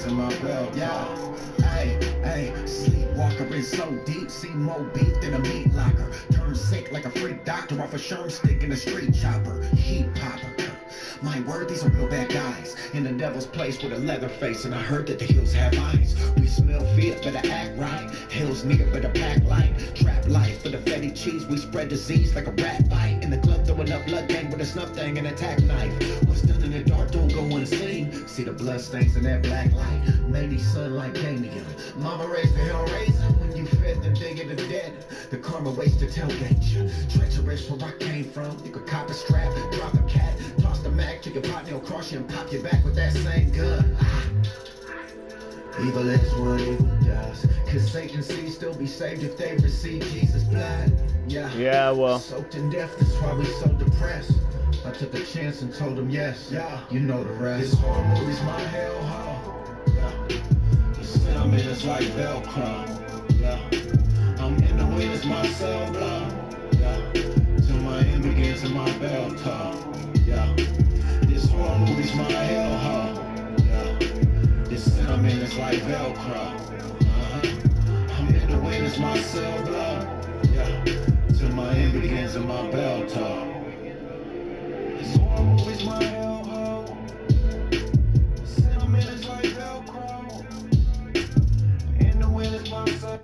begins in my belt. Yeah, hey, sleepwalker is so deep, see more beef than a meat locker. Turn sick like a freak doctor off a sherm stick in a street chopper. Heat popper. My word, these are real bad guys in the devil's place with a leather face, and I heard that the hills have eyes. We smell fear, better act right. Hills near, better pack light. Trap life for the fatty cheese. We spread disease like a rat bite. In the club throwing up blood gang with a snuff thing and attack knife. What's done in the dark don't go unseen. See the blood stains in that black light. Maybe sunlight Damien. Mama raised the hell raiser. When you fed them digging the dead. The karma waits to tailgate you. Treacherous where I came from. You could cop a strap, drop a cat, toss the mag. Kick your partner, he'll cross you and pop you back with that same gun. Evil is what evil does. Cause Satan sees still be saved if they receive Jesus' blood. Yeah, well. Soaked in death, that's why we so depressed. I took a chance and told him yes. Yeah, you know the rest. This horror movie's my hellhole. Yeah. The sin I'm in is like Velcro. Yeah. I'm in the wind, it's my cell block. Yeah. Till my end begins in my bell top. Yeah. This horror movie's my hellhole. Yeah. This sin I'm in is like Velcro. I'm in the wind, it's my cell block. Yeah. Till my end begins in my bell top. This horror movie's my hellhole. The sin I'm in is like Velcro. In the wind is my cell.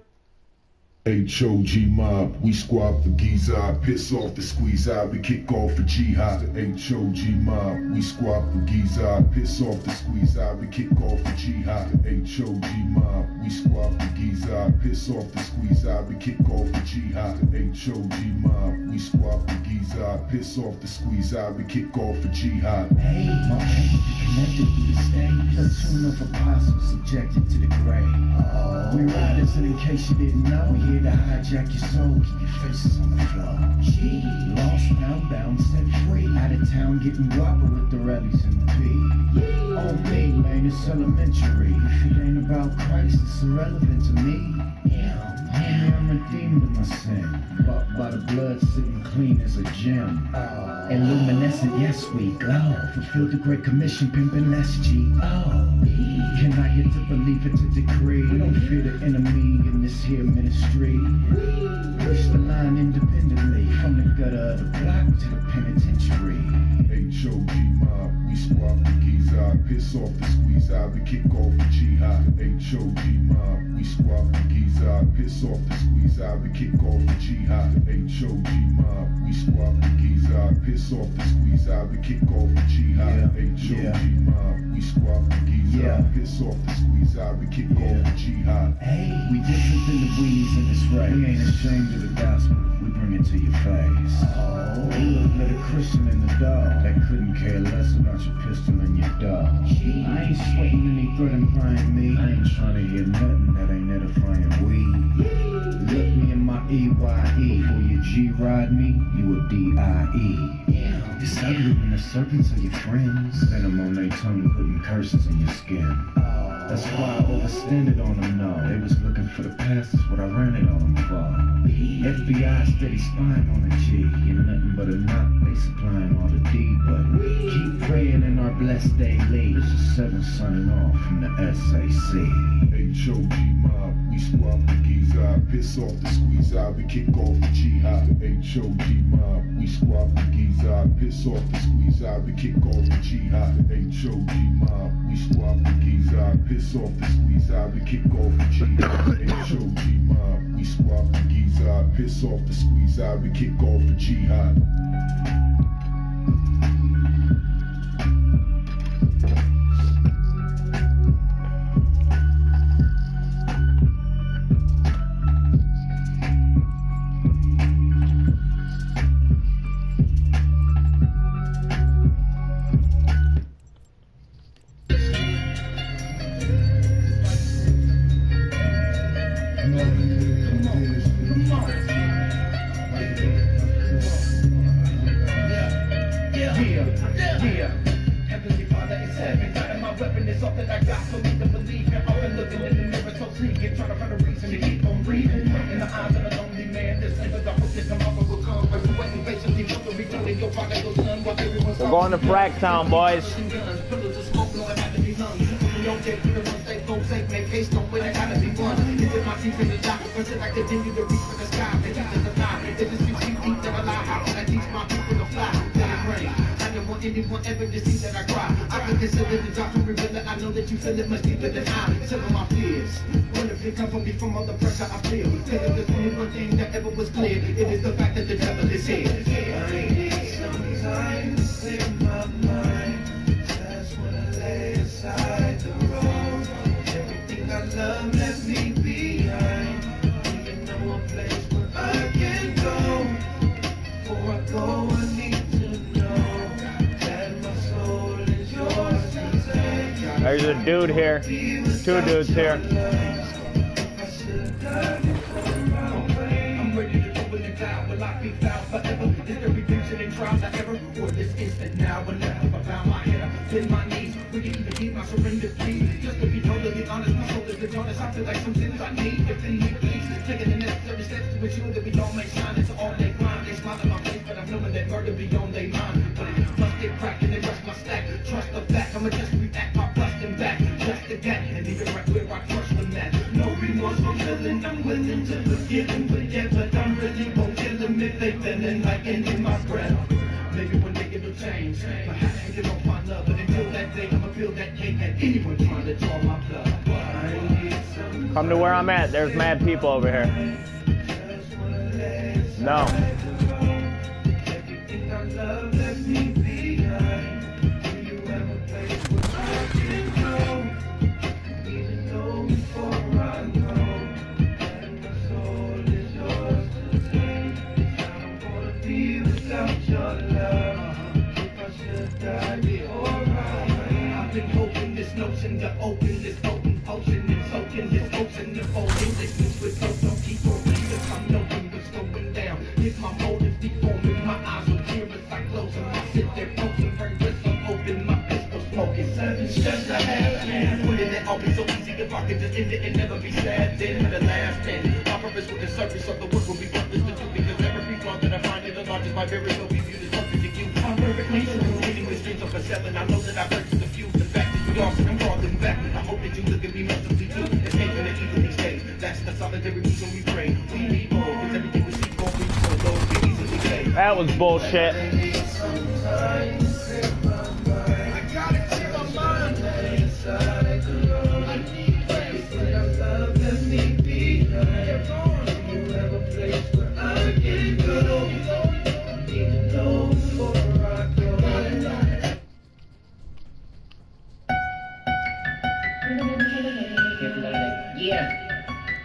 HOG mob, we squad for Giza, piss off the squeeze out, we kick off for jihad. HOG mob, we squad for Giza, piss off the squeeze out, we kick off for jihad. HOG mob, we squad for Giza, piss off the squeeze out, we kick off for jihad. HOG mob, we squad for Giza, piss off the squeeze out, we kick off for jihad. Hey, my pain be connected through the stage. Platoon of apostles subjected to the grave. We riders, and in case you didn't know, we here to hijack your soul, keep your faces on the floor. Gee, lost, now bound, set free. Out of town, getting guapa with the rallies and the P. On me, man, it's elementary. If it ain't about Christ, it's irrelevant to me. Homie, I'm redeemed of my sin. Bought by the blood, sitting clean as a gem. And luminescent, yes, we glow. Fulfilled the great commission, pimpin' S-G-O. Can I get to believe it to decree? We don't fear the enemy in this here ministry. Push the line independently, from the gutter of the block to the penitentiary. HOG mob, we squad for Giza, piss off the squeeze out, we kick off for jihad. HOG mob, we squad for Giza, piss off the squeeze out, we kick off for jihad. HOG mob, we squad for Giza, piss off the squeeze out, we kick off for jihad. HOG mob, we squad for Giza, piss off the squeeze out, we kick off for jihad. Hey, we different than the weenies in this race. We ain't ashamed of the gospel, we bring it to your face. We look like a Christian in the dog that couldn't care less about your pistol and your dog. I ain't sweating any threat implying me. I ain't trying to hear nothing that ain't edifying we. Look me in my EYE. Before you G-ride me, you a D-I-E. It's ugly when the serpents are your friends. Venom on their tongue, putting curses in your skin. That's why I overextended on them, no. They was looking for the past, that's what I ran it on them for. FBI steady spying on a G. You're nothing but a knot, they supplying all the D. But keep praying in our blessed daily. This is 7 signing off from the SAC. HOG mob, we squad for Giza, piss off the squeeze out, we kick off for jihad. HOG mob, we squad for Giza, piss off the squeeze out, we kick off for jihad. HOG mob, we squad for Giza, piss off the squeeze out, we kick off for jihad. HOG mob, we squad for Giza, piss off the squeeze out, we kick off for jihad. We're going to Frack Town, boys. Until I continue to reach for the sky, and keep the lie. If it's 6 feet deep that I lie, how can I teach my people to fly? Let it rain. I don't want anyone ever to see that I cry. I can consider the drop from reveal it. I know that you feel it much deeper than I. Some of my fears. Wonder if it come from me from all the pressure I feel. Tell them there's only one thing that ever was clear. It is the fact that the devil is here. I need some time to clear my mind. Just wanna lay aside the road. Everything I love, let me behind. Do you know a place where I can go? Before I go, I need to know that my soul is yours to take. There's a dude here. 2 dudes here. Trials I ever or this instant now when left up around my head up bend my knees we can even keep my surrender plea just to be totally honest my soul is the honest I feel like some sins I need defend me please taking the necessary steps to ensure that we don't make shine it's all they grind they smile in my face but I've known that murder beyond they mind but it must get cracked and they rush my stack trust the fact I'ma just react my busting back just the gap and even right where I crush them at no remorse for feeling I'm willing to forgive and forget but I'm really won't kill them if they feeling like ending my breath. Maybe one day it'll change. Perhaps we don't find love, but until that day, I'ma feel that hate at anyone trying to draw my blood. Come to where I'm at. There's mad people over here. No. Everything I love, let me behind. Do you have a place where I can go? Even though before I know that my soul is yours to take. I don't wanna be without your love. If I should die, be alright. I've been hoping this notion to open this open potion and soaking this ocean of old English with those don't keep on reading. I'm knowing what's going down. If my motive deforming, my eyes will clear as I close them. I sit there frozen, burn whistle open, my pistol smoking. It's just a half. Wouldn't it all be so easy if I could just end it and never be sad? Then for the last 10, my purpose with the surface of the work will be purpose to do because every flaw that I find in the largest my very will be viewed as something to you. My perfect nature is getting the streets of a selling. I know that I've heard the few. The fact that you lost and I'm falling back. I hope that you look at me mercifully too. Escaping the evil these days. That's the solitary reason we pray. We need more. It's everything we seek for. We so low. We easily say. That was bullshit.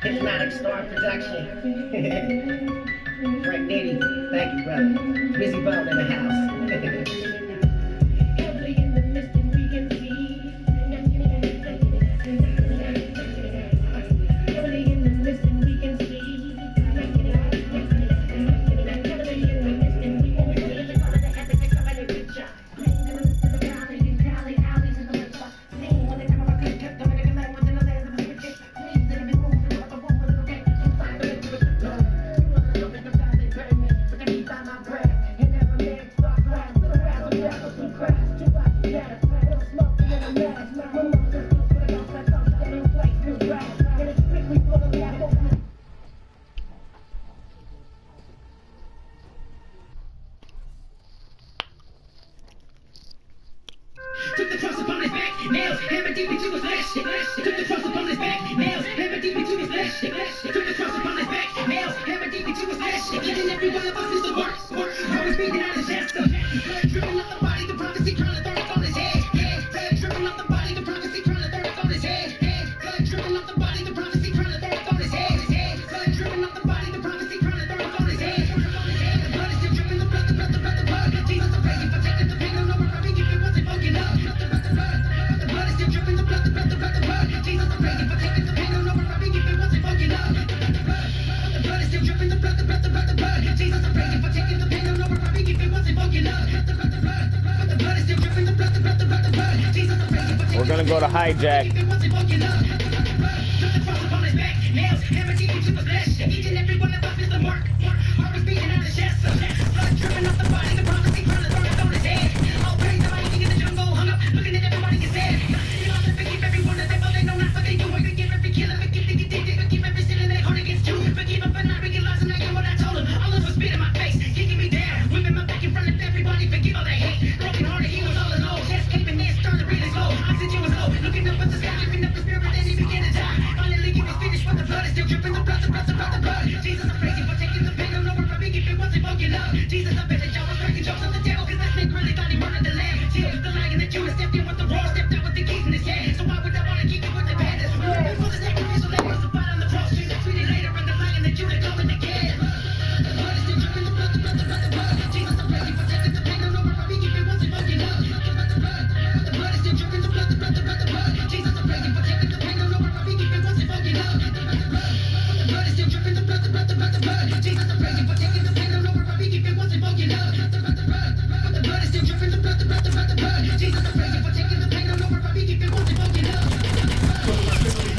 Hypnotic Star Production. Frank Nitty, thank you, brother. Busy Bone in the house. Heavily in the mist and we can see. Heavily in the mist and we can see. Heavily in the mist and we can see. All of the epic and some of the good shot. Playing in the midst of the valley, these valley alleys in the left spot. Singing when they come up, I could kept them in the language in the lands of the switches. Please, let me move. Took the cross upon his back, nails hammered deep into his flesh. Took the cross upon his back, nails hammered deep into his flesh. Took the cross upon his back, nails hammered deep into his flesh. Each and every one of us is the worst. Always beating out his chest. Blood dripping off the body, the prophecy trying to throw it on his head. Blood dripping off the body, the prophecy trying to throw it on his head. Blood dripping off the body, the prophecy trying to throw it on his head. Blood dripping off the body, the prophecy trying to throw it on his head. The blood is still dripping, the blood. Jesus, I pray you for taking the pain on over from me if it wasn't fucking up. The blood is still dripping, the blood. Jesus, I pray you for taking the pain on over from me if it wasn't fucking up. The blood is still dripping, the blood. Jesus, I pray you for taking the pain on over from me if it wasn't fucking up. The blood is still dripping, the blood. Jesus, I pray you for taking We're gonna go to hijack. if it wasn't fucking up. Took the cross upon his back, nails hammered deep into his flesh. Each and every one of us is the mark. Always beating out his chest. Blood dripping off the body, the prophecy trying to throw it on his head. All praise the mighty king in the jungle, hung up, looking at everybody is dead. You know that forgive everyone that they know not what they do. Forgive every killer, forgive every sin in their heart against you. up with the sky, lifting up the spirit, and he began to die. Finally, he was finished, but the blood is still dripping. The blood, the blood. Jesus, I'm crazy for taking the pain. I'll never forgive if it wasn't for your love. Jesus, I bet that y'all was cracking jokes on the devil, cause that snake really thought he murdered the lamb. Jesus, the lion that Judas stepped in with the roar, stepped out with the keys in his hand. So why would I wanna keep it with the bandits? Before the sacrificial lamb was crucified on the cross, Jesus tweeted later, and the lion that Judah coming again. The blood is still dripping, the blood. Jesus, I'm crazy for taking the pain. I'll never forgive if it wasn't for your love. The blood is still dripping, the blood. Jesus, I'm crazy for taking the pain. I'll never forgive if it wasn't for your love. The blood is still dripping, the blood. Jesus, I'm crazy for taking the pain. I'll never forgive if it wasn't for your love. The blood is still dripping, the blood. Jesus, I'm crazy for taking the pain. I'll never forgive if it wasn't for your love.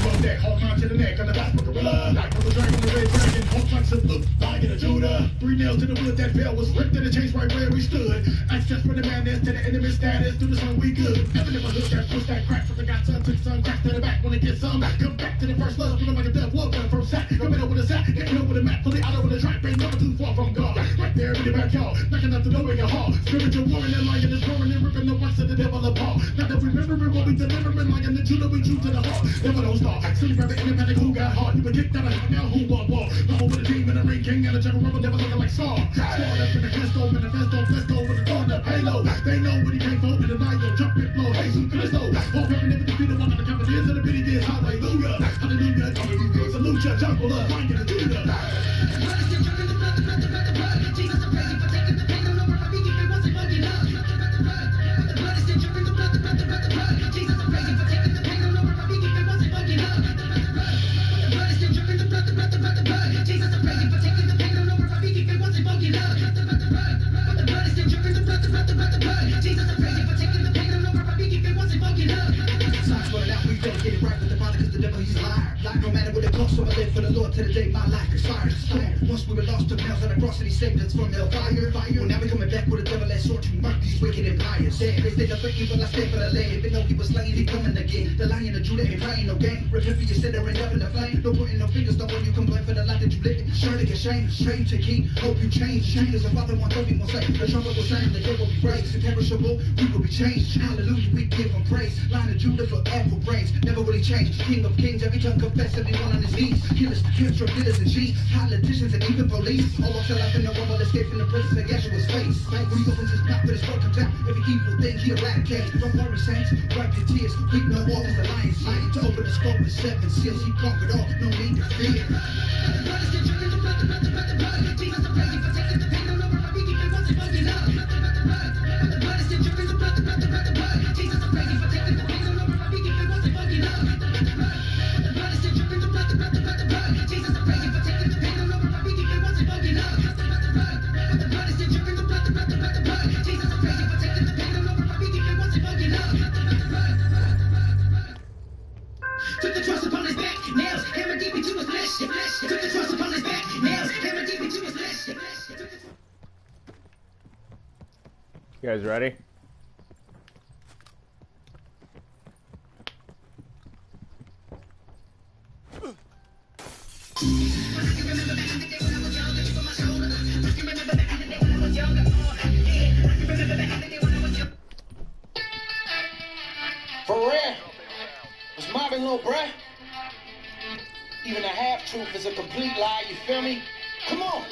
From that hawk on to the neck on the back of the gorilla, like on the dragon, the red dragon, hawk punch of the lion of Judah. 3 nails to the wood that fell was ripped in the chains right where we stood. Access from the madness to the enemy status, through the sun we good. Never hood that push that crack from the got sun, took sun, cracks to the back when it gets some. Come back to the first love, feeling like a death love, gun from sack. Coming up with a sack, getting over the map, fully out over the track, ain't never too far from God. Right there in the backyard, knocking up the door in your hall. Spiritual war and the lion is roaring and ripping the works of the devil apart. Now that remembering what we delivering, lion the Judah, we true to the heart. Never don't start. City rapper independent who got hard. You been kicked out of hell, now who won war? Number with a demon, a ring king, and a general rebel, never looking like Saul. Sworn up in the manifesto, flesto with a thorn up halo. They know what he came for, in the night, yo, jump and blow. Jesus Christo, hope heaven never defeated one of the companies of the pity is hallelujah. Hallelujah, hallelujah. Salute ya, jungle up, find the Judah. Blood is still dripping, the blood. Jesus, I'm crazy for taking the pain. I'll never forgive if it wasn't for your love. The blood is still dripping, the blood. Jesus, I'm crazy for taking the pain. I'll never forgive if it wasn't for your love. The blood is still dripping, the blood. Jesus, I'm crazy for taking the pain. I'll never forgive if it wasn't for your love. The blood is still dripping, the blood. Jesus, I'm crazy for taking the pain. I'll never forgive if it wasn't for your love. Socks running out, we don't get it right with the Father, cause the devil, he's a liar. No matter what it costs, I'ma live for the Lord till the day my life expires. Once we were lost to nails on the cross and he saved us from hellfire. Well, now we coming back with a double-edged sword to mark these wicked empires. They stand up for evil, I stand for the land. Even though he was slain, he coming again. The lion of Judah ain't playing no game. Repent for your sin, there ain't up in the flame. No putting no fingers, no one you complain for the life that you live. Surely get shame, strange to keep. Hope you change. Change as a father wants, hope he won't say. The trumpet will sound, the day will be raised. Imperishable, we will be changed. Hallelujah, we give him praise. Lion of Judah forever reigns. Never really change. King of kings, every tongue confess, everyone on his knees. Killers, drug dealers and cheats. Politicians and even police. All of their life and no one will escape from the prison of Yeshua's face. When he opens his mouth, with his word comes out. Every evil thing he eradicates. Don't worry, saints, wipe your tears. Weep no more as the lion's here. To open the scroll with 7 seals, he conquered all. No need to fear. The blood is still dripping, the blood. Jesus, I'm crazy for taking the pain. I'll never forgive if it wasn't for your love. The blood is still dripping, the blood. Jesus, I'm crazy for taking the pain. I'll never forgive if it wasn't for your love. The blood is still dripping, the blood. Jesus, I'm crazy for taking the pain. I'll never forgive if it wasn't for your love. The blood is still dripping, the blood. Jesus, I'm crazy for taking the pain. I'll never forgive if it wasn't for your love. Took the trust upon his back, nails, hammer deep into his flesh. Took the trust upon his back, nails, hammer deep into his flesh. You guys ready? For real, it's Marvin, little bruh. Even a half-truth is a complete lie, you feel me? Come on.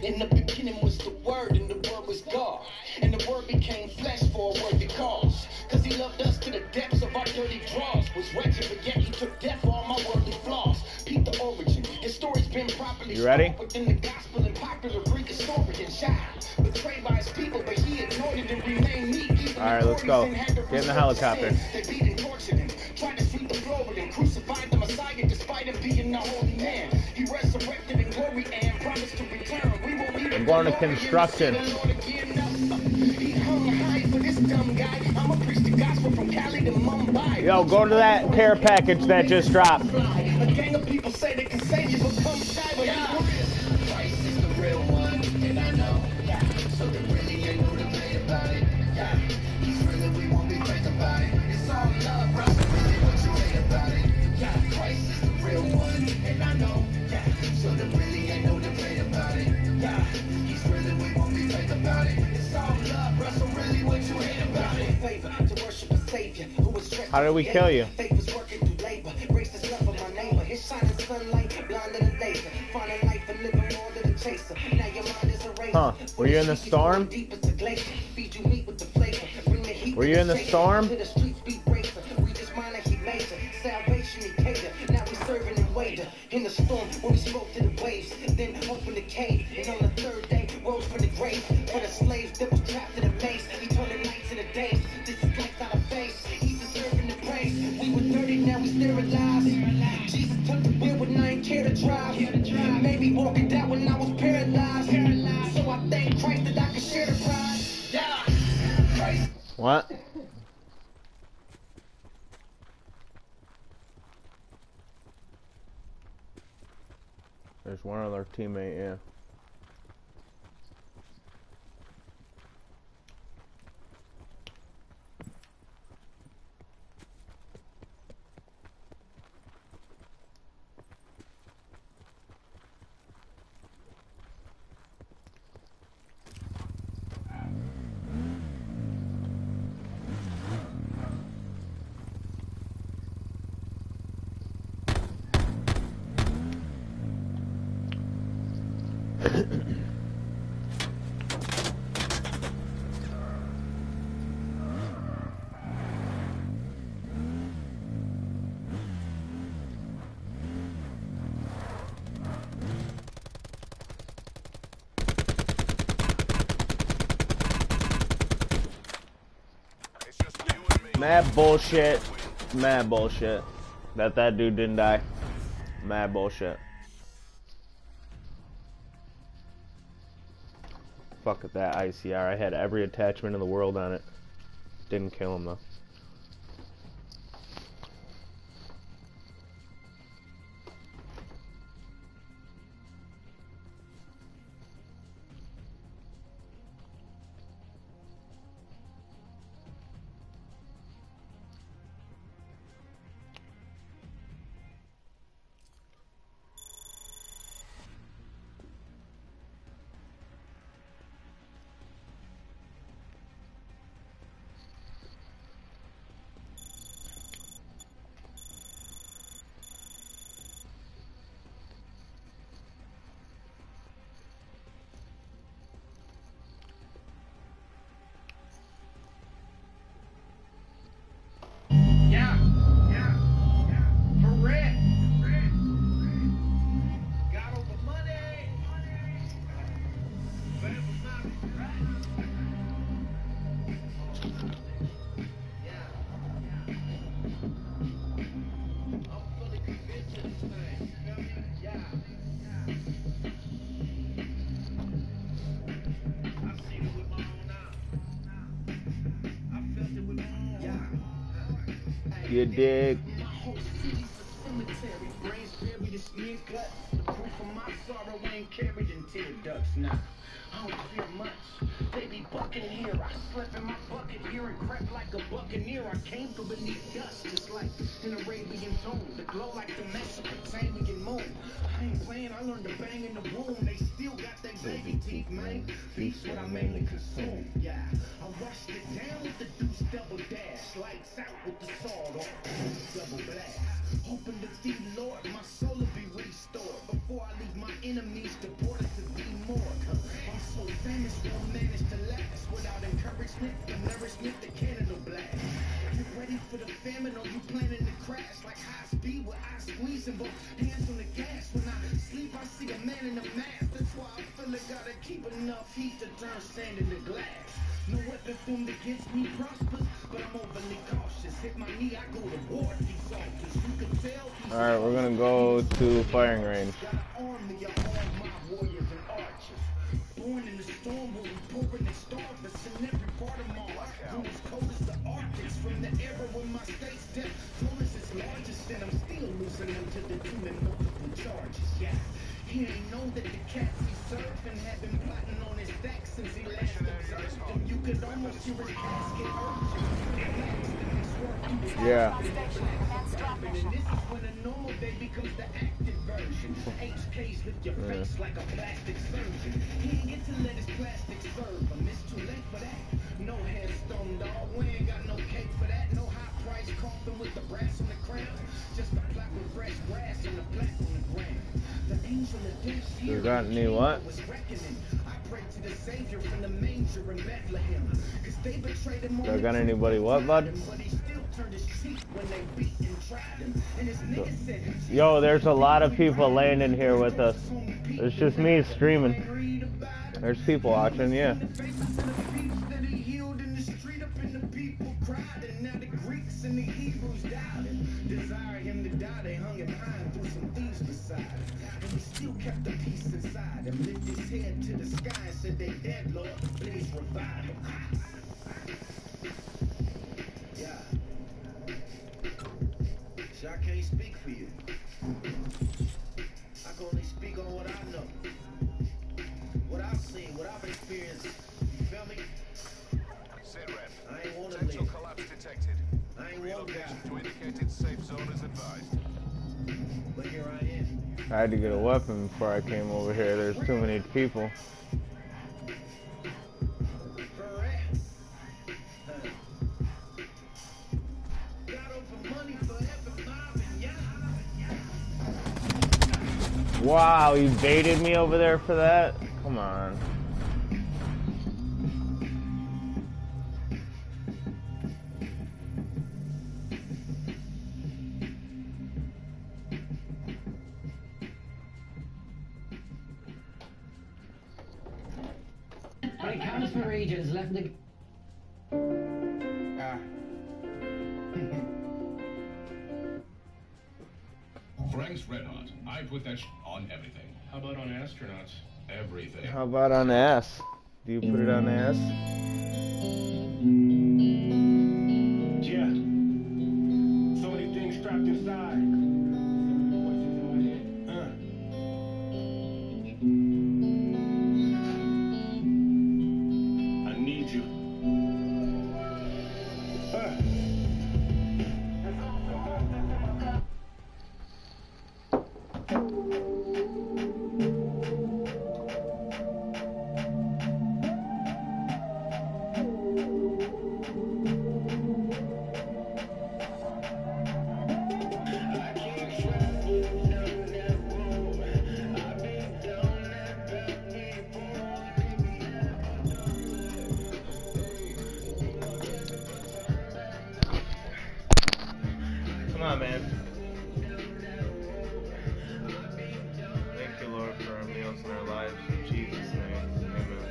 In the beginning was the Word, and the Word was God. And the Word became flesh for a worthy cause. Cause he loved us to the depths of our dirty draws. Was wretched, but yet he took death for all my worldly flaws. Peep the origin. His story's been properly You ready? within the gospel and popular Greek historian child. Betrayed by his people, but he ignored it and remained meek. Alright, let's go. Get in the helicopter. They beat and tortured him. Tried to sweep the globe and crucified the Messiah despite him being the holy man. He resurrected in glory and promised to return. We won't need I'm going to construction. He hung high for this dumb guy. I'ma preach the gospel from Cali to Mumbai. Yo, go to that care package that just dropped. A gang of people say they can save you, but come shy, but Christ is the real one, and I know. So there really ain't no debate about it. He's really, we won't be fake about it. It's all love, bro. So really what you hate about it. Christ is the real one, and I know. So there really ain't no debate about it. He's really, we won't be fake about it. It's all love, bro. So really what you hate about it. Favor to worship a savior who was How did we kill you? Huh? Were you in the storm? Were you in the storm? In the storm, when we spoke to the waves, then opened the cave, and on the third day, rose from the grave. For the slaves that was trapped in the maze, he turned the nights into days. This is life out of face, he's deserving the praise. We were dirty, now we sterilized. Jesus took the wheel when I ain't care to drive. Maybe walking down when I was paralyzed. So I thank Christ that I could share the prize. Yeah. What? There's one other teammate, yeah. Mad bullshit. Mad bullshit. That dude didn't die. Mad bullshit. Fuck at that ICR. I had every attachment in the world on it. Didn't kill him though. You dig? I don't fear much. They be bucking here. I slept in my bucket here and crept like a buccaneer. I came from beneath dust, just like an Arabian tomb. The glow like the Mesopotamian moon. I ain't playing, I learned to bang in the womb. They still got their baby teeth, man. Beef's what I mainly consume. Yeah, I rushed it down with the deuce double dash. Lights out with the sword off. Double blast. Hoping to see Lord, my soul will be restored. Before I leave my enemies deported to be more. I'm so famous, won't manage to last without encouragement, the nourishment, the cannon will blast. You ready for the famine or you planning to crash? Like high speed with eyes squeezing, both hands on the gas. When I sleep, I see a man in a mask. That's why I feel I gotta keep enough heat to turn sand into glass. No weapon formed against me prospers, but I'm overly cautious. Hit my knee, I go to war at these altars. You can tell. Alright, we're gonna go to firing range. Born in the storm, where we pouring and starve us in every part of my life. Room as cold as the Arctic, from the era when my state's depth tolerance is largest, and I'm still losing them to the tune of multiple charges. Yeah, he ain't know that the cats he served and had been plotting on his back since he last observed him. You could almost hear his casket urging. Yeah. And this is when a normal day becomes the active version. HKs with your face like a plastic surgeon. He ain't get to let his plastic serve him. It's too late for that. No headstone, dog. We ain't got no cake for that. No high price car. You got any what? You got anybody what, bud? Yo, there's a lot of people landing here with us. It's just me streaming. There's people watching, yeah. Kept the peace inside him, lift his head to the sky and said, they dead, Lord, please revive him. Yeah. So I can't speak for you. I can only speak on what I know. What I've seen, what I've experienced. You feel me? Sit rep. I ain't wanna Potential live. collapse detected. I ain't wanna die. Relocation to indicated safe zone is advised. But here I am. I had to get a weapon before I came over here. There's too many people. Wow, you baited me over there for that? Come on. When it comes for regions, left the... Frank's Red Hot. I put that on everything. How about on astronauts? Everything. How about on the ass? Do you put it on the ass? Yeah. So many things trapped inside. Voices in my head. I need you. Come on, man. Thank you, Lord, for our meals in our lives. In Jesus' name, amen.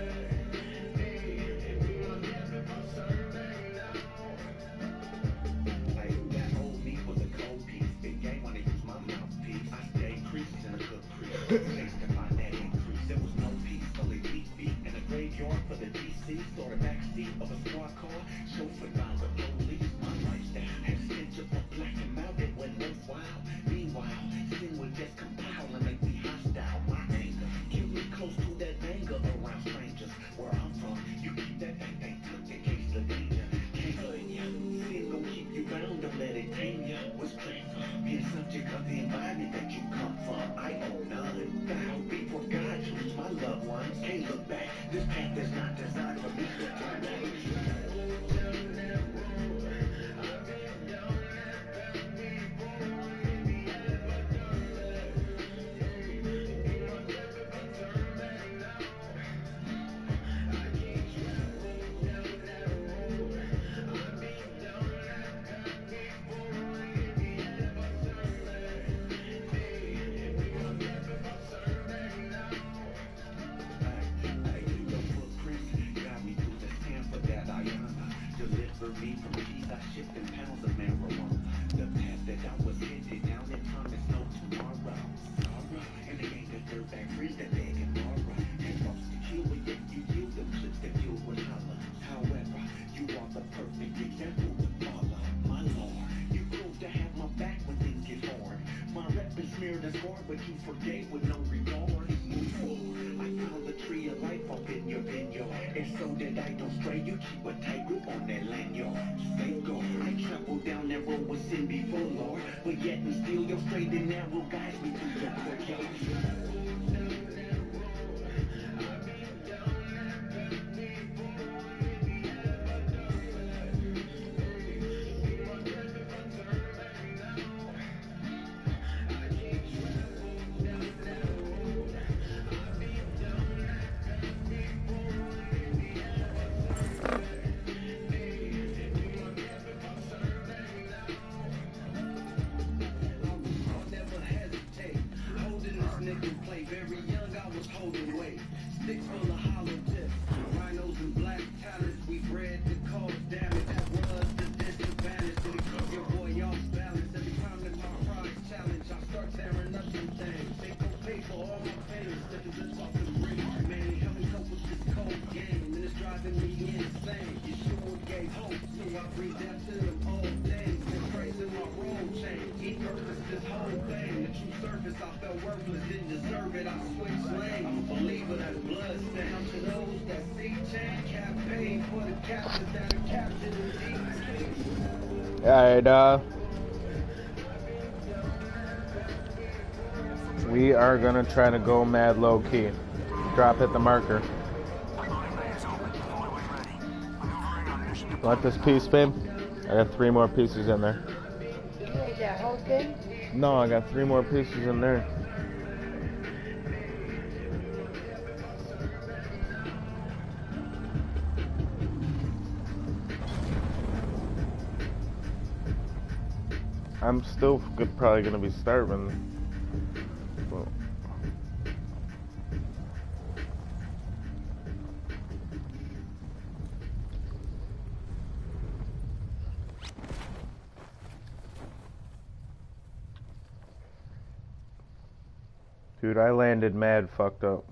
Like that old me was a cold piece. Big game when they use my mouthpiece. I stay creases in a good crease. Place to find that increase. There was no peace, only beat. In a graveyard for the DC. Saw the backseat of a squad car. Chauffeured by the police. My lifestyle has stench of a black and mild. It went worthwhile. Meanwhile, sin would just compile and make me hostile. My anger keep me close to that anger around strangers. Where I'm from, you keep that thing tucked in case of danger. Can't blame ya. Sin gon' keep you bound, don't let it tame ya. What's plain for? Be the subject of the environment that you come from. I own none. Bow before God, choose my loved ones. Can't look back. This path is not designed for me to turn back. Deliver me from keys I shipped in pounds of marijuana. The path that I was headed down and promised no tomorrow. Sorrow, and they ain't the dirtbag friends that beg and borrow. And lost to kill, but yet you yield them clips that you would holler. However, you are the perfect example to follow. My Lord, you proved to have my back when things get hard. My rep is smeared and scarred, but you forgave with no regard. Move forward. I found the tree of life up in your vineyard. And so that I don't stray, you keep a tight grip on that lanyard. Safeguard, I traveled down that road with sin before, Lord. But yet and still your straight and narrow guides me to your courtyard. making play. Very young, I was holding weight. Sticks full of hollow tips. Rhinos and black talents. We bred to cause damage. That was the disadvantage. So to keep your boy off balance. Every time that my pride's challenge, I start tearing up some things. They go pay for all my pain. Stepping just off the ring. Man, help me cope with this cold game. And it's driving me insane. You sure gave hope. So I breathe out to them old days. Been praising my road chain. He purposed this whole thing. The true surface, I felt worthless. Didn't deserve it. I switched lanes. I'm a believer that blood sound to those that see change. Cap paid for the captures that are captured in deep. Alright, we are gonna try to go mad low key. Drop at the marker. Want this piece, babe? I got 3 more pieces in there. You ate that whole thing? No, I got 3 more pieces in there. I'm still probably gonna be starving. Well, dude, I landed mad fucked up.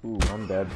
Ooh, I'm dead.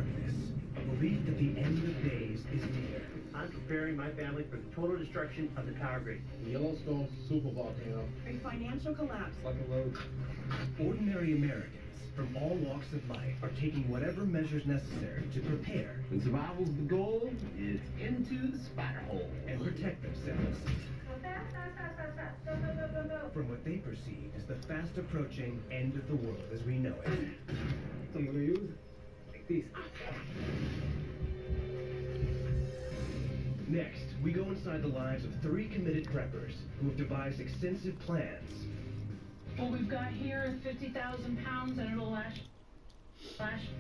darkness, a belief that the end of days is near. I'm preparing my family for the total destruction of the power grid. The Yellowstone supervolcano. A financial collapse. Like a road. Ordinary Americans from all walks of life are taking whatever measures necessary to prepare. When survival's the goal, it's into the spider hole. And protect themselves from what they perceive as the fast approaching end of the world as we know it. I'm gonna use it like this. Next, we go inside the lives of 3 committed preppers who have devised extensive plans. What we've got here is 50,000 pounds, and it'll last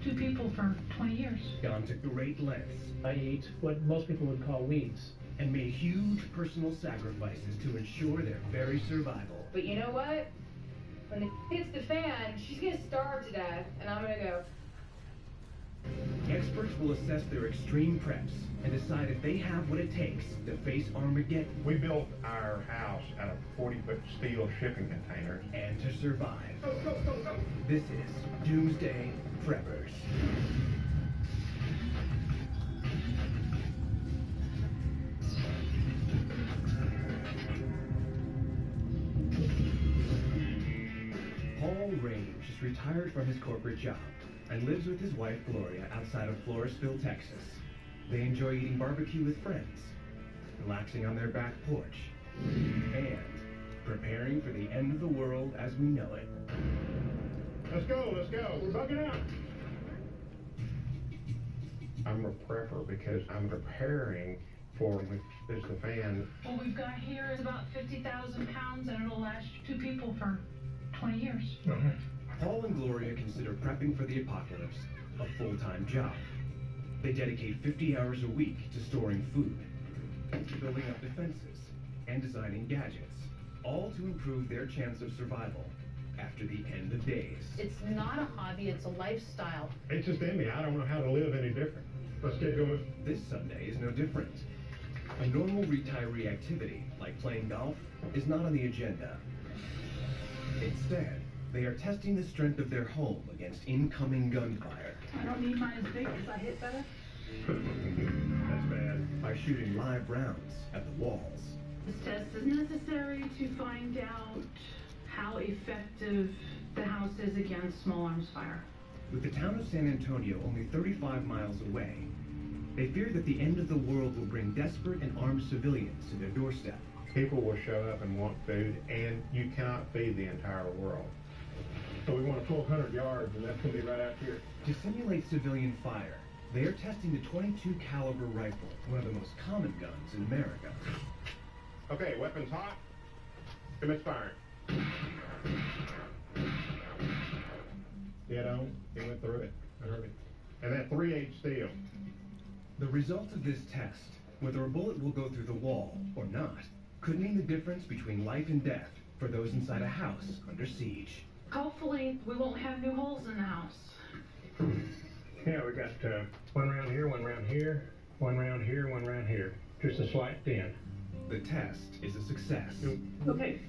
2 people for 20 years. Gone to great lengths. I eat what most people would call weeds. And made huge personal sacrifices to ensure their very survival. But you know what? When it hits the fan, she's gonna starve to death, and I'm gonna go. Experts will assess their extreme preps and decide if they have what it takes to face Armageddon. We built our house out of 40-foot steel shipping containers. And to survive. Go. This is Doomsday Preppers. Paul Range is retired from his corporate job and lives with his wife Gloria outside of Floresville, Texas. They enjoy eating barbecue with friends, relaxing on their back porch, and preparing for the end of the world as we know it. Let's go. We're bugging out. I'm a prepper because I'm preparing for when there's the fan. What we've got here is about 50,000 pounds, and it'll last 2 people for 20 years. Paul and Gloria consider prepping for the apocalypse a full-time job. They dedicate 50 hours a week to storing food, building up defenses, and designing gadgets, all to improve their chance of survival after the end of days. It's not a hobby, it's a lifestyle. It's just in me. I don't know how to live any different. Let's get going. This Sunday is no different. A normal retiree activity, like playing golf, is not on the agenda. Instead, they are testing the strength of their home against incoming gunfire. I don't need mine as big as I hit better. That's bad. By shooting live rounds at the walls. This test is necessary to find out how effective the house is against small arms fire. With the town of San Antonio only 35 miles away, they fear that the end of the world will bring desperate and armed civilians to their doorstep. People will show up and want food, and you cannot feed the entire world. So we want a full 100 yards, and that's going to be right out here. To simulate civilian fire, they are testing the .22 caliber rifle, one of the most common guns in America. Okay, weapons hot. Commit firing. You know, he went through it. I heard it. And that .38 steel. The result of this test, whether a bullet will go through the wall or not, could mean the difference between life and death for those inside a house under siege. Hopefully, we won't have new holes in the house. Yeah, we got one round here, one round here, one round here, one round here. Just a slight dent. The test is a success. Okay.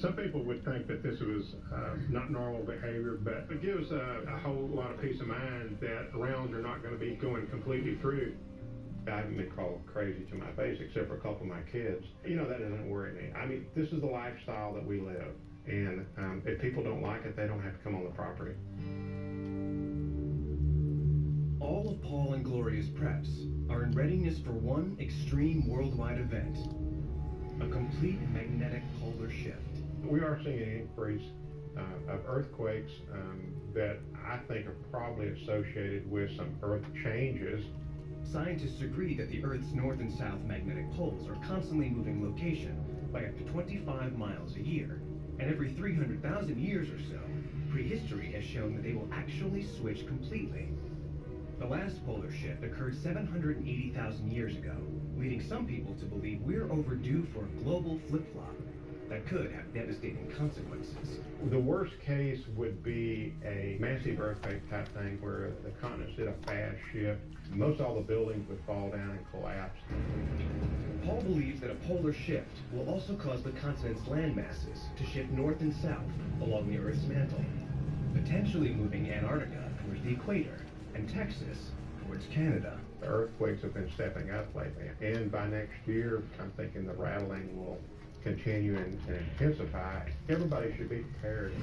Some people would think that this was not normal behavior, but it gives a whole lot of peace of mind that rounds are not going to be going completely through. I haven't been called crazy to my face, except for a couple of my kids. You know, that doesn't worry me. I mean, this is the lifestyle that we live. And if people don't like it, they don't have to come on the property. All of Paul and Gloria's preps are in readiness for one extreme worldwide event, a complete magnetic polar shift. We are seeing an increase of earthquakes that I think are probably associated with some earth changes. Scientists agree that the Earth's north and south magnetic poles are constantly moving location by up to 25 miles a year. And every 300,000 years or so, prehistory has shown that they will actually switch completely. The last polar shift occurred 780,000 years ago, leading some people to believe we're overdue for a global flip-flop that could have devastating consequences. The worst case would be a massive earthquake type thing where the continents did a fast shift. Most all the buildings would fall down and collapse. Paul believes that a polar shift will also cause the continent's land masses to shift north and south along the Earth's mantle, potentially moving Antarctica towards the equator and Texas towards Canada. The earthquakes have been stepping up lately, and by next year, I'm thinking the rattling will continue and intensify. Everybody should be prepared.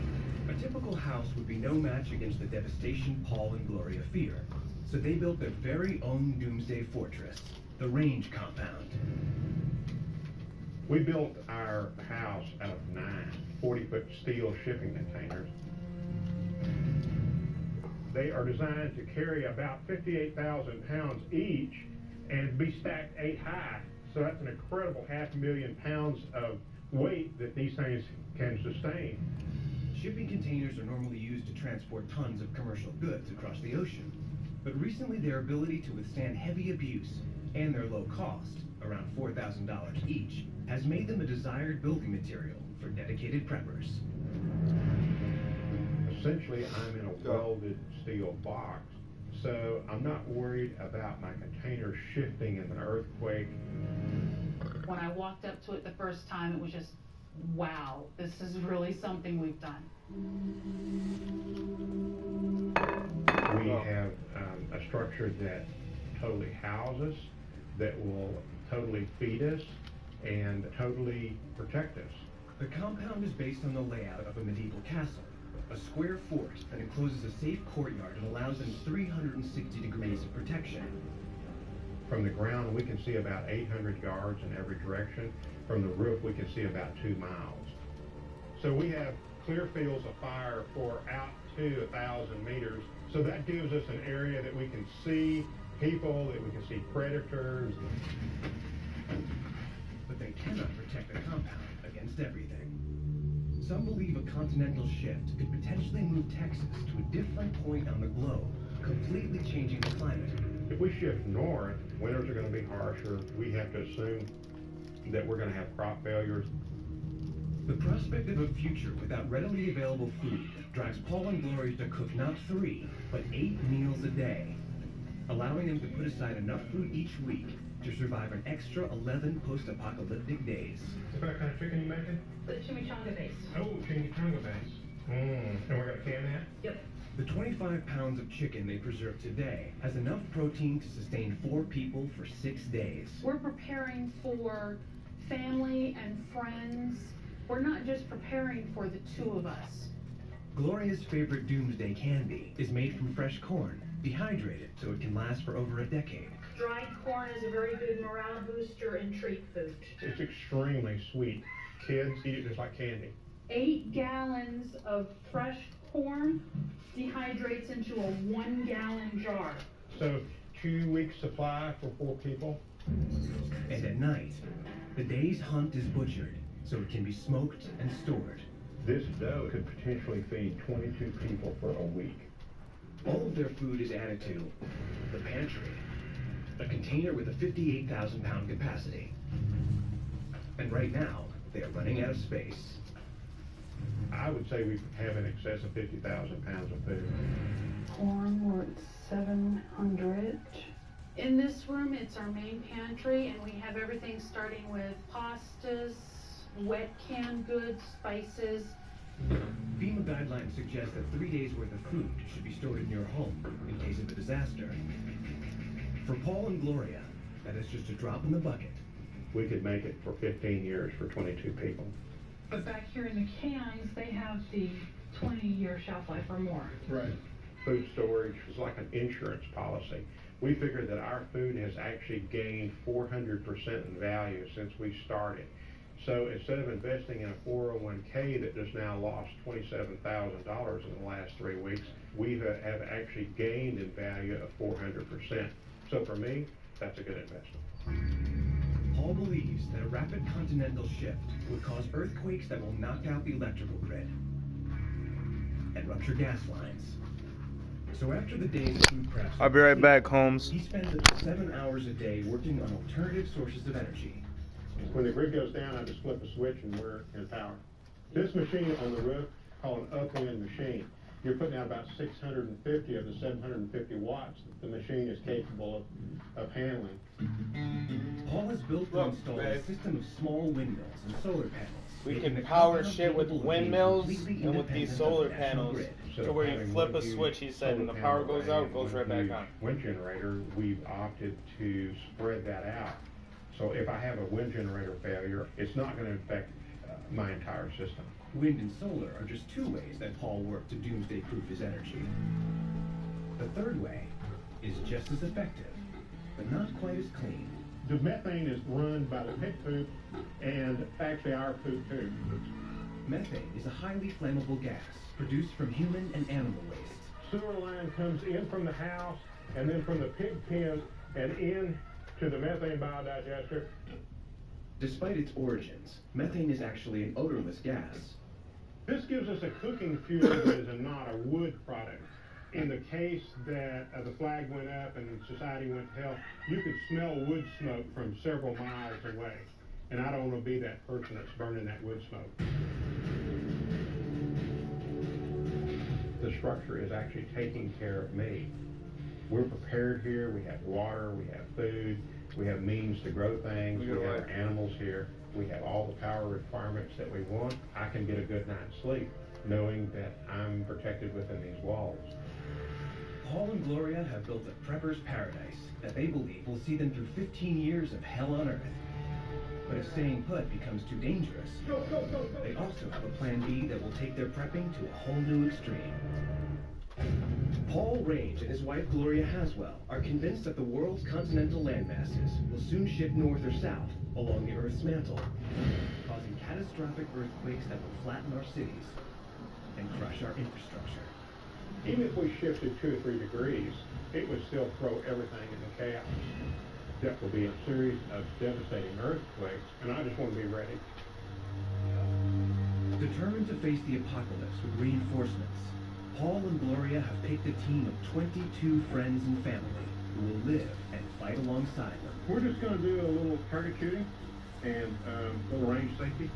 A typical house would be no match against the devastation Paul and Gloria fear, so they built their very own doomsday fortress, the Range Compound. We built our house out of 9 40-foot steel shipping containers. They are designed to carry about 58,000 pounds each and be stacked 8 high. So that's an incredible 500,000 pounds of weight that these things can sustain. Shipping containers are normally used to transport tons of commercial goods across the ocean. But recently their ability to withstand heavy abuse and their low cost, around $4,000 each, has made them a desired building material for dedicated preppers. Essentially, I'm in a welded steel box, so I'm not worried about my container shifting in an earthquake. When I walked up to it the first time, it was just, wow, this is really something we've done. We have a structure that totally houses, that will totally feed us, and totally protect us. The compound is based on the layout of a medieval castle, a square fort that encloses a safe courtyard and allows in 360 degrees of protection. From the ground, we can see about 800 yards in every direction. From the roof, we can see about 2 miles. So we have clear fields of fire for out to 1,000 meters. So that gives us an area that we can see people, that we can see predators. But they cannot protect the compound against everything. Some believe a continental shift could potentially move Texas to a different point on the globe, completely changing the climate. If we shift north, winters are going to be harsher. We have to assume that we're going to have crop failures. The prospect of a future without readily available food drives Paul and Gloria to cook not 3, but 8 meals a day, allowing them to put aside enough food each week to survive an extra 11 post-apocalyptic days. What kind of chicken you making? The chimichanga base. Oh, chimichanga base. And we're going to can that? Yep. The 25 pounds of chicken they preserve today has enough protein to sustain 4 people for 6 days. We're preparing for family and friends. We're not just preparing for the 2 of us. Gloria's favorite doomsday candy is made from fresh corn, dehydrated so it can last for over a decade. Dried corn is a very good morale booster and treat food. It's extremely sweet. Kids eat it just like candy. 8 gallons of fresh corn dehydrates into a 1-gallon jar. So 2 weeks supply for 4 people. And at night, the day's hunt is butchered so it can be smoked and stored. This dough could potentially feed 22 people for a week. All of their food is added to the pantry, a container with a 58,000 pound capacity. And right now, they are running out of space. I would say we have in excess of 50,000 pounds of food. Corn, we're at 700. In this room, it's our main pantry, and we have everything starting with pastas, wet canned goods, spices. FEMA guidelines suggest that 3 days worth of food should be stored in your home in case of a disaster. For Paul and Gloria, that is just a drop in the bucket. We could make it for 15 years for 22 people. But back here in the cans, they have the 20-year shelf life or more. Right. Food storage is like an insurance policy. We figured that our food has actually gained 400% in value since we started. So instead of investing in a 401k that just now lost $27,000 in the last 3 weeks, we have actually gained in value of 400%. So for me, that's a good investment. Paul believes that a rapid continental shift would cause earthquakes that will knock out the electrical grid and rupture gas lines. So after the days of food preps, I'll be right back, Holmes. He spends about 7 hours a day working on alternative sources of energy. When the grid goes down, I just flip a switch and we're in power. This machine on the roof, called an upwind machine, you're putting out about 650 of the 750 watts that the machine is capable of handling. Paul has built and installed a system of small windmills and solar panels We can power shit with windmills and with these solar panels to where you flip a switch, he said, and the power goes out, goes right back on. Wind generator, we've opted to spread that out. So if I have a wind generator failure, it's not going to affect my entire system. Wind and solar are just two ways that Paul worked to doomsday-proof his energy. The third way is just as effective, but not quite as clean. The methane is run by the pig poop and actually our poop too. Methane is a highly flammable gas produced from human and animal waste. Sewer line comes in from the house and then from the pig pen and in to the methane biodigester. Despite its origins, methane is actually an odorless gas. This gives us a cooking fuel that is not a wood product. In the case that the flag went up and society went to hell, you could smell wood smoke from several miles away. And I don't want to be that person that's burning that wood smoke. The structure is actually taking care of me. We're prepared here, we have water, we have food, we have means to grow things, we have animals here, we have all the power requirements that we want. I can get a good night's sleep knowing that I'm protected within these walls. Paul and Gloria have built a prepper's paradise that they believe will see them through 15 years of hell on earth. But if staying put becomes too dangerous, they also have a plan B that will take their prepping to a whole new extreme. Paul Range and his wife Gloria Haswell are convinced that the world's continental landmasses will soon shift north or south along the Earth's mantle, causing catastrophic earthquakes that will flatten our cities and crush our infrastructure. Even if we shifted 2 or 3 degrees, it would still throw everything into chaos. That will be a series of devastating earthquakes, and I just want to be ready. Determined to face the apocalypse with reinforcements, Paul and Gloria have picked a team of 22 friends and family who will live and fight alongside them. We're just going to do a little target shooting and a little range safety.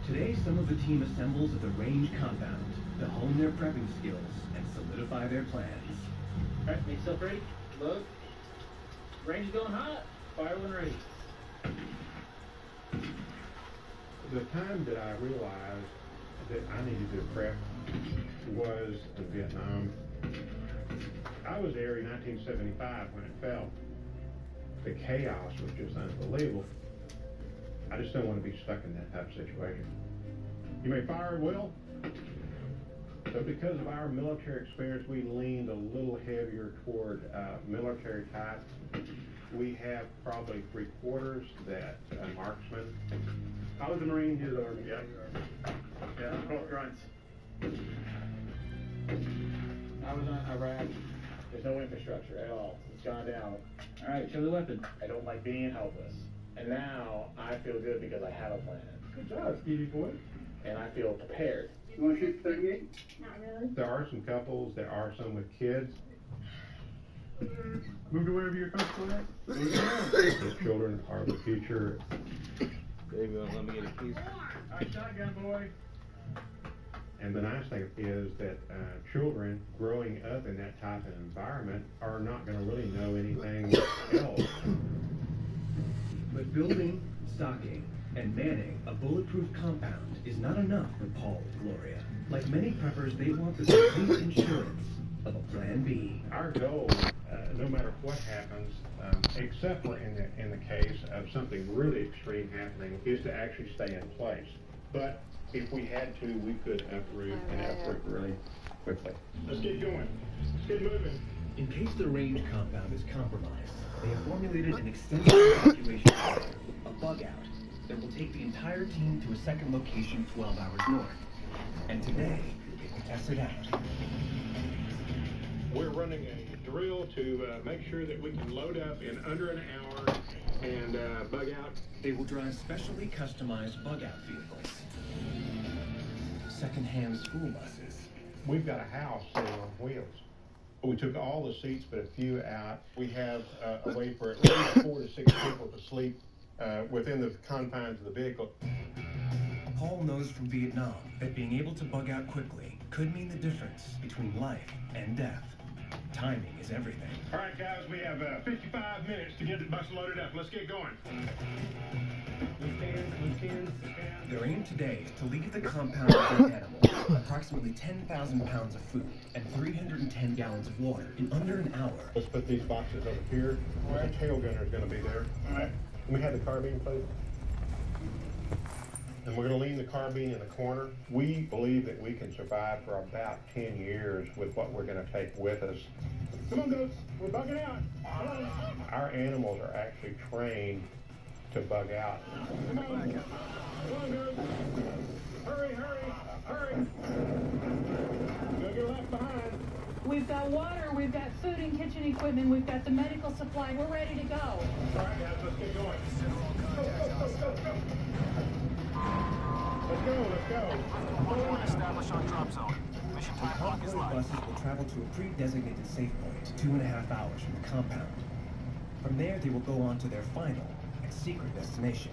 Today, some of the team assembles at the range compound to hone their prepping skills and solidify their plans. All right, make yourself ready. Load. Range is going hot. Fire when ready. The time that I realized that I needed to prep was in Vietnam. I was there in 1975 when it fell. The chaos was just unbelievable. I just don't want to be stuck in that type of situation. You may fire at will. So because of our military experience, we leaned a little heavier toward military type. We have probably 3/4 that marksman. I was in the Marines, you Army. Yeah, close grunts. I was on Iraq. There's no infrastructure at all. It's gone down. All right, show the weapon. I don't like being helpless. And now I feel good because I have a plan. Good job, Stevie boy. And I feel prepared. You want to shoot 38? Not really. There are some couples, there are some with kids. Move to wherever you're comfortable at. The children are the future. Baby won't let me get a piece. All right, shotgun boy. And the nice thing is that children growing up in that type of environment are not going to really know anything else. But building, stocking, and manning a bulletproof compound is not enough for Paul and Gloria. Like many preppers, they want the complete insurance of a plan B. Our goal, no matter what happens, except for in the case of something really extreme happening, is to actually stay in place. But if we had to, we could uproot and uproot really quickly. Let's get going. Let's get moving. In case the range compound is compromised, they have formulated an extensive evacuation plan, a bug out, that will take the entire team to a second location 12 hours north. And today, we test it out. We're running a drill to make sure that we can load up in under an hour and bug out. They will drive specially customized bug out vehicles, second-hand school buses. We've got a house sitting on wheels. We took all the seats but a few out. We have a way for at least 4 to 6 people to sleep within the confines of the vehicle. Paul knows from Vietnam that being able to bug out quickly could mean the difference between life and death. Timing is everything. All right, guys, we have 55 minutes to get the bus loaded up. Let's get going. Loose hands, loose hands. Their aim today is to leave the compound with their animals approximately 10,000 pounds of food and 310 gallons of water in under an hour. Let's put these boxes over here. The tail gunner is going to be there. All right. Can we have the carbine, please? And we're going to leave the carbine in the corner. We believe that we can survive for about 10 years with what we're going to take with us. Come on, goats. We're bugging out. Our animals are actually trained to bug out. Come on. Come on, goats. Hurry, hurry, hurry. Don't get left behind. We've got water, we've got food and kitchen equipment, we've got the medical supply. We're ready to go. All right, guys, let's get going. Go, go, go, go, go. Let's go, let's go. Establish our drop zone. Mission time clock is live. Buses will travel to a pre-designated safe point 2.5 hours from the compound. From there, they will go on to their final and secret destination.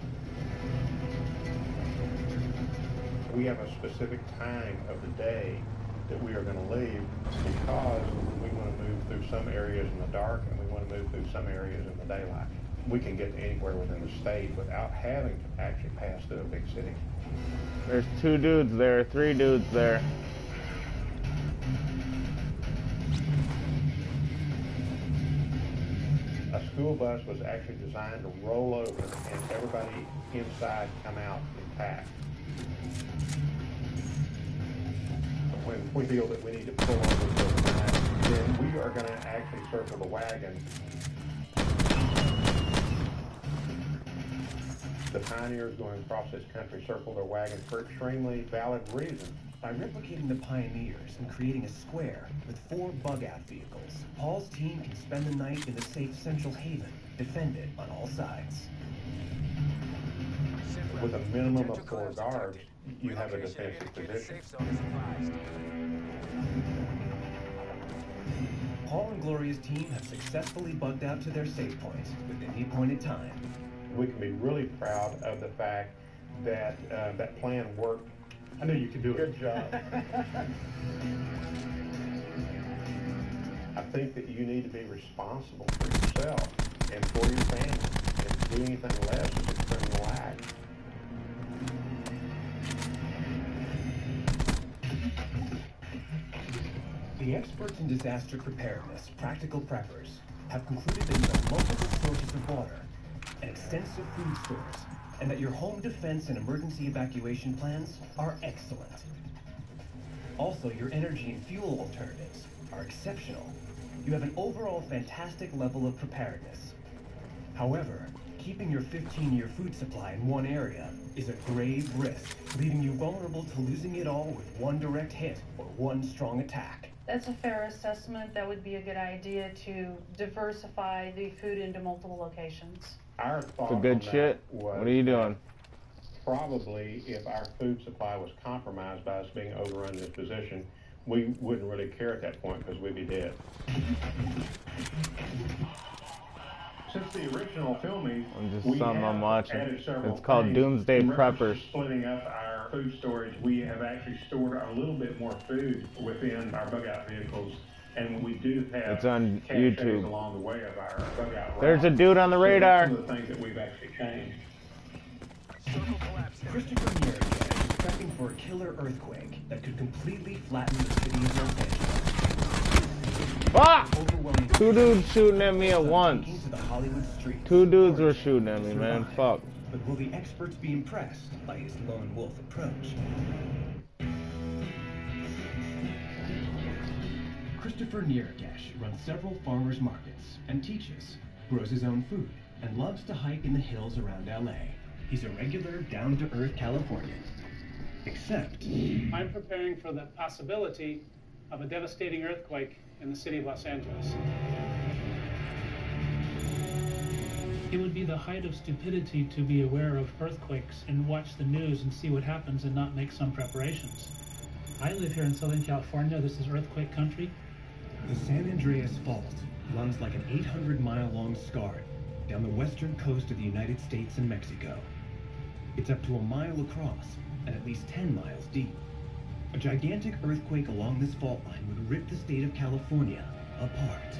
We have a specific time of the day that we are going to leave because we want to move through some areas in the dark and we want to move through some areas in the daylight. We can get anywhere within the state without having to actually pass through a big city. There's 2 dudes there, 3 dudes there. A school bus was actually designed to roll over and everybody inside come out intact. When we feel that we need to pull over to the side, then we are going to actually circle the wagon. The pioneers going across this country circle their wagon for extremely valid reasons. By replicating the pioneers and creating a square with 4 bug-out vehicles, Paul's team can spend the night in the safe central haven, defended on all sides. With a minimum of 4 guards, you have a defensive position. Paul and Gloria's team have successfully bugged out to their safe points within the appointed time. We can be really proud of the fact that that plan worked. I knew you could do it. Good job. I think that you need to be responsible for yourself and for your family, and to do anything less is a criminal act. The experts in disaster preparedness, practical preppers, have concluded that you have multiple sources of water and extensive food stores, and that your home defense and emergency evacuation plans are excellent. Also, your energy and fuel alternatives are exceptional. You have an overall fantastic level of preparedness. However, keeping your 15-year food supply in one area is a grave risk, leaving you vulnerable to losing it all with one direct hit or one strong attack. That's a fair assessment. That would be a good idea to diversify the food into multiple locations. Our thought It's a good shit. Was what are you doing? Probably if our food supply was compromised by us being overrun in this position, we wouldn't really care at that point because we'd be dead. Since the original filming, something I'm watching. It's called things. Doomsday Preppers. Splitting up our food storage, we have actually stored a little bit more food within our bug-out vehicles, and we do have It's on caches YouTube. along the way of our bug-out. There's a dude on the radar. Some of the things that we've actually changed. Christopher Neri is prepping for a killer earthquake that could completely flatten the city of Los Angeles. Ah! 2 dudes shooting at me at once. 2 dudes were shooting at me, man. Fuck. But will the experts be impressed by his lone wolf approach? Christopher Nirikesh runs several farmers markets and teaches, grows his own food, and loves to hike in the hills around LA. He's a regular, down-to-earth Californian. Except... I'm preparing for the possibility of a devastating earthquake in the city of Los Angeles. It would be the height of stupidity to be aware of earthquakes and watch the news and see what happens and not make some preparations. I live here in Southern California. This is earthquake country. The San Andreas Fault runs like an 800-mile-long scarp down the western coast of the United States and Mexico. It's up to a mile across and at least 10 miles deep. A gigantic earthquake along this fault line would rip the state of California apart.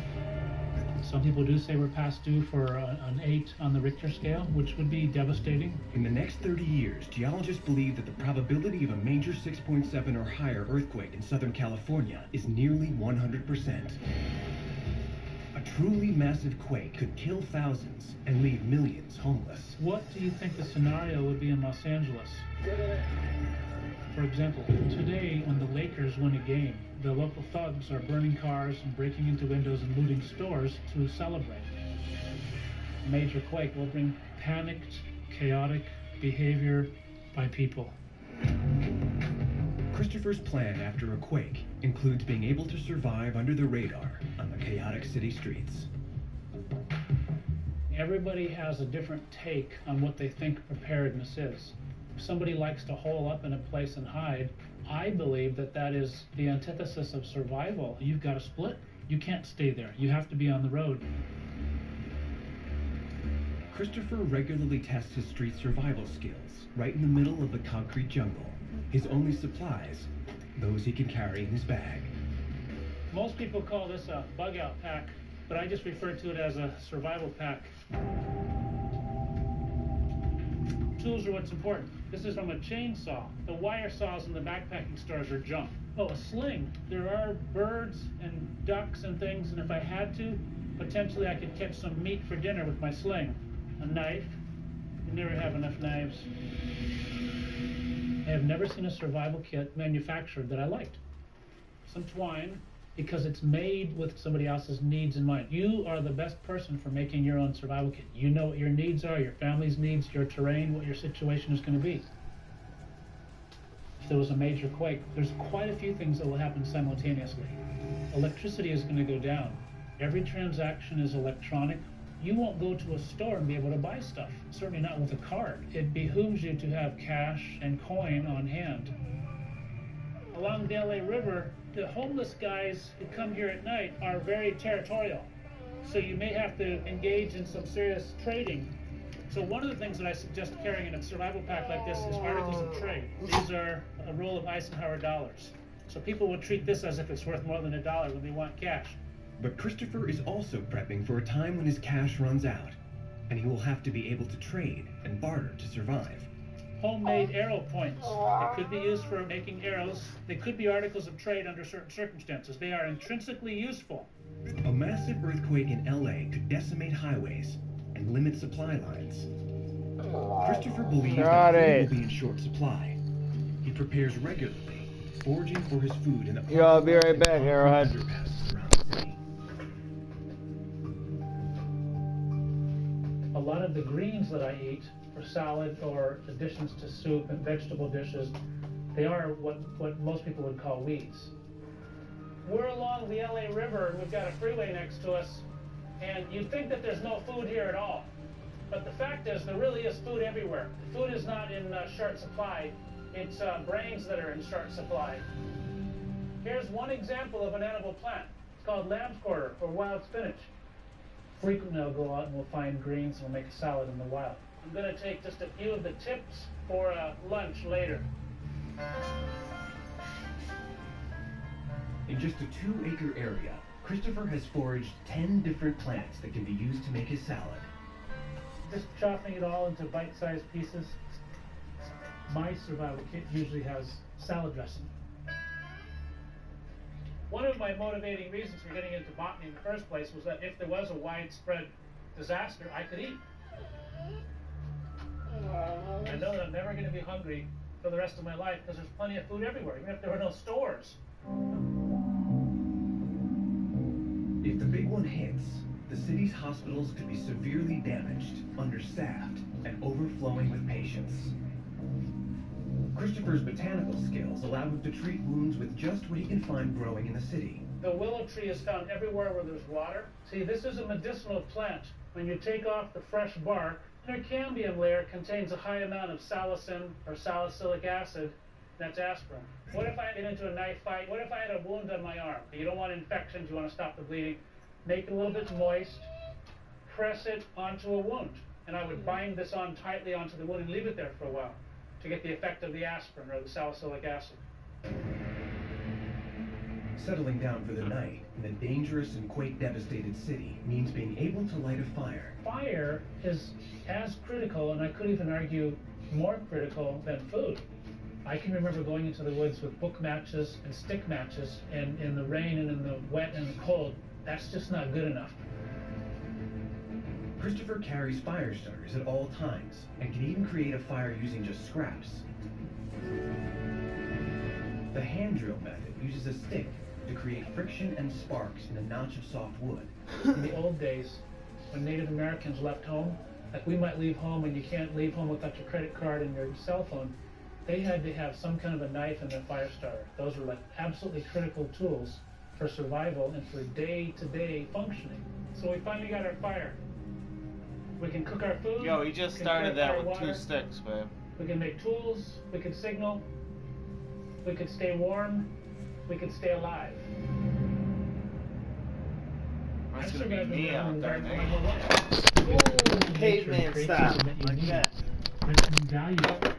Some people do say we're past due for an 8 on the Richter scale, which would be devastating. In the next 30 years, geologists believe that the probability of a major 6.7 or higher earthquake in Southern California is nearly 100%. A truly massive quake could kill thousands and leave millions homeless. What do you think the scenario would be in Los Angeles? For example, today when the Lakers win a game, the local thugs are burning cars and breaking into windows and looting stores to celebrate. A major quake will bring panicked, chaotic behavior by people. Christopher's plan after a quake includes being able to survive under the radar on the chaotic city streets. Everybody has a different take on what they think preparedness is. If somebody likes to hole up in a place and hide, I believe that that is the antithesis of survival. You've got to split. You can't stay there. You have to be on the road. Christopher regularly tests his street survival skills right in the middle of the concrete jungle. His only supplies, those he can carry in his bag. Most people call this a bug-out pack, but I just refer to it as a survival pack. Tools are what's important. This is from a chainsaw. The wire saws in the backpacking stores are junk. Oh, a sling. There are birds and ducks and things, and if I had to, potentially I could catch some meat for dinner with my sling. A knife. You never have enough knives. I have never seen a survival kit manufactured that I liked. Some twine, because it's made with somebody else's needs in mind. You are the best person for making your own survival kit. You know what your needs are, your family's needs, your terrain, what your situation is going to be. If there was a major quake, there's quite a few things that will happen simultaneously. Electricity is going to go down. Every transaction is electronic. You won't go to a store and be able to buy stuff, certainly not with a card. It behooves you to have cash and coin on hand. Along the LA River, the homeless guys who come here at night are very territorial. So you may have to engage in some serious trading. So one of the things that I suggest carrying in a survival pack like this is articles of trade. These are a roll of Eisenhower dollars. So people will treat this as if it's worth more than $1 when they want cash. But Christopher is also prepping for a time when his cash runs out, and he will have to be able to trade and barter to survive. Homemade arrow points. They could be used for making arrows. They could be articles of trade under certain circumstances. They are intrinsically useful. A massive earthquake in LA could decimate highways and limit supply lines. Christopher believes that food will be in short supply. He prepares regularly, foraging for his food in the I'll be right back, Arrowhead. underpasses around the city. A lot of the greens that I eat for salad or additions to soup and vegetable dishes, they are what most people would call weeds. We're along the LA River and we've got a freeway next to us, and you'd think that there's no food here at all. But the fact is, there really is food everywhere. Food is not in short supply. It's brains that are in short supply. Here's one example of an edible plant. It's called lamb's quarter or wild spinach. Frequently I'll go out and we'll find greens and we'll make a salad in the wild. I'm going to take just a few of the tips for lunch later. In just a 2-acre area, Christopher has foraged 10 different plants that can be used to make his salad. Just chopping it all into bite-sized pieces. My survival kit usually has salad dressing. One of my motivating reasons for getting into botany in the first place was that if there was a widespread disaster, I could eat. I know that I'm never going to be hungry for the rest of my life because there's plenty of food everywhere, even if there were no stores. If the big one hits, the city's hospitals could be severely damaged, understaffed, and overflowing with patients. Christopher's botanical skills allow him to treat wounds with just what he can find growing in the city. The willow tree is found everywhere where there's water. See, this is a medicinal plant. When you take off the fresh bark, their cambium layer contains a high amount of salicin or salicylic acid. That's aspirin. What if I get into a knife fight? What if I had a wound on my arm? You don't want infections, you want to stop the bleeding. Make it a little bit moist, press it onto a wound. And I would bind this on tightly onto the wound and leave it there for a while to get the effect of the aspirin or the salicylic acid. Settling down for the night in a dangerous and quake-devastated city means being able to light a fire. Fire is as critical, and I could even argue more critical than food. I can remember going into the woods with book matches and stick matches, and in the rain and in the wet and the cold, that's just not good enough. Christopher carries fire starters at all times and can even create a fire using just scraps. The hand drill method uses a stick to create friction and sparks in a notch of soft wood. In the old days, when Native Americans left home, like we might leave home and you can't leave home without your credit card and your cell phone, they had to have some kind of a knife and a fire starter. Those were like absolutely critical tools for survival and for day-to-day functioning. So we finally got our fire. We can cook our food. Yo, he just started that with 2 sticks, babe. We can make tools, we can signal, we can stay warm, we can stay alive. That's gonna be me out there, man. Caveman style, like that. There's some value.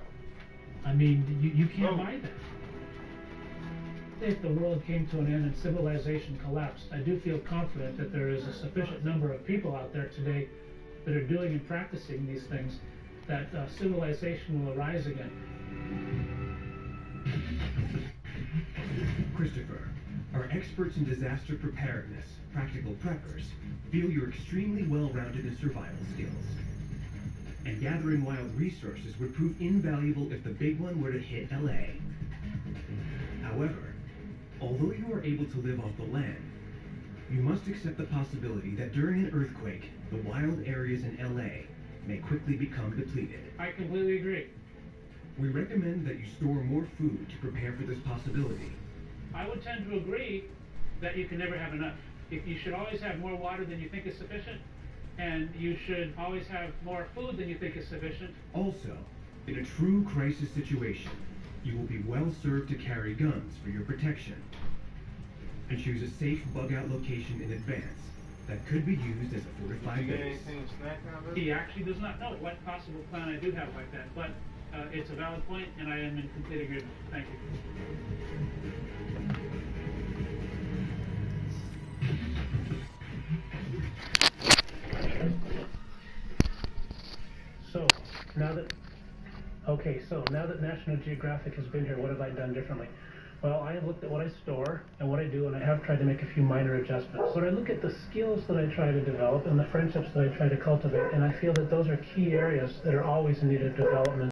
I mean, you can't buy that. If the world came to an end and civilization collapsed, I do feel confident that there is a sufficient number of people out there today that are doing and practicing these things, that civilization will arise again. Christopher, our experts in disaster preparedness, practical preppers, feel you're extremely well-rounded in survival skills. And gathering wild resources would prove invaluable if the big one were to hit LA. However, although you are able to live off the land, you must accept the possibility that during an earthquake, the wild areas in LA may quickly become depleted. I completely agree. We recommend that you store more food to prepare for this possibility. I would tend to agree that you can never have enough. You should always have more water than you think is sufficient, and you should always have more food than you think is sufficient. Also, in a true crisis situation, you will be well served to carry guns for your protection, and choose a safe bug-out location in advance that could be used as a fortified base. He actually does not know what possible plan I do have like that, but it's a valid point, and I am in complete agreement. Thank you. So, now that National Geographic has been here, what have I done differently? Well, I have looked at what I store and what I do, and I have tried to make a few minor adjustments. So I look at the skills that I try to develop and the friendships that I try to cultivate, and I feel that those are key areas that are always in need of development.